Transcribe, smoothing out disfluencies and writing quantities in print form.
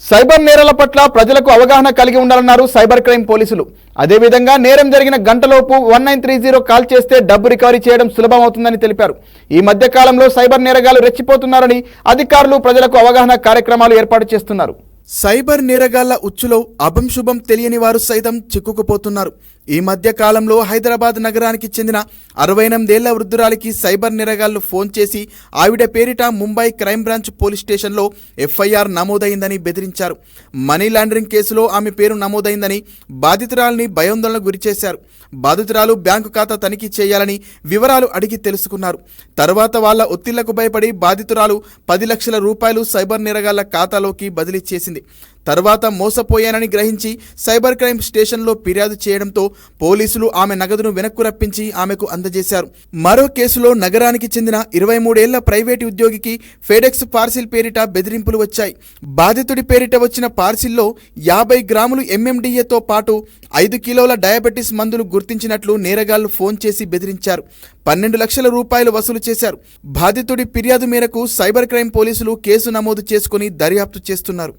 Cyber నేరాల పట్ల ప్రజలకు అవగాహన కలిగి ఉండాలన్నారు సైబర్ క్రైమ్ పోలీసులు. అదేవిధంగా నేరం జరిగిన గంటలోపు 1930 కాల్ చేస్తే డబ్బు రికవరీ చేయడం సులభం అవుతుందని తెలిపారు. ఈ మధ్య కాలంలో సైబర్ నేరగాళ్లు రెచ్చిపోతున్నారని అధికారులు ప్రజలకు అవగాహన కార్యక్రమాలు ఏర్పాటు చేస్తున్నారు. సైబర్ నేరగాళ్ల ఉచ్చులో అభం శుభం తెలియని వారు సైతం చిక్కుకుపోతున్నారు. ఈ మధ్య కాలంలో హైదరాబాద్ నగరానికి చెందిన 68 ఏళ్ల వృద్ధురాలికి సైబర్ నేరగాళ్లు ఫోన్ చేసి ఆవిడ పేరిట ముంబై క్రైమ్ బ్రాంచ్ పోలీస్ స్టేషన్లో ఎఫ్ఐఆర్ నమోదైందని బెదిరించారు. మనీ లాండరింగ్ కేసులో ఆమె పేరు నమోదైందని బాధితురాలిని భయాందోళనకు గురిచేశారు. బాధితురాలు బ్యాంకు ఖాతా తనిఖీ చేయాలని వివరాలు అడిగి తెలుసుకున్నారు. తర్వాత వాళ్ల ఒత్తిళ్లకు భయపడి బాధితురాలు 10 లక్షల రూపాయలు సైబర్ నేరగాళ్ల ఖాతాలోకి బదిలీ చేసింది. తర్వాత మోసపోయానని గ్రహించి సైబర్ క్రైమ్ స్టేషన్లో ఫిర్యాదు చేయడంతో పోలీసులు ఆమె నగదును వెనక్కు రప్పించి ఆమెకు అందజేశారు. మరో కేసులో నగరానికి చెందిన 23 ఏళ్ల ప్రైవేటు ఉద్యోగికి ఫెడెక్స్ పార్సిల్ పేరిట బెదిరింపులు వచ్చాయి. బాధితుడి పేరిట వచ్చిన పార్సిల్లో 50 గ్రాములు ఎంఎండిఏతో పాటు 5 కిలోల డయాబెటిస్ మందులు గుర్తించినట్లు నేరగాళ్లు ఫోన్ చేసి బెదిరించారు. 12 లక్షల రూపాయలు వసూలు చేశారు. బాధితుడి ఫిర్యాదు మేరకు సైబర్ క్రైమ్ పోలీసులు కేసు నమోదు చేసుకుని దర్యాప్తు చేస్తున్నారు.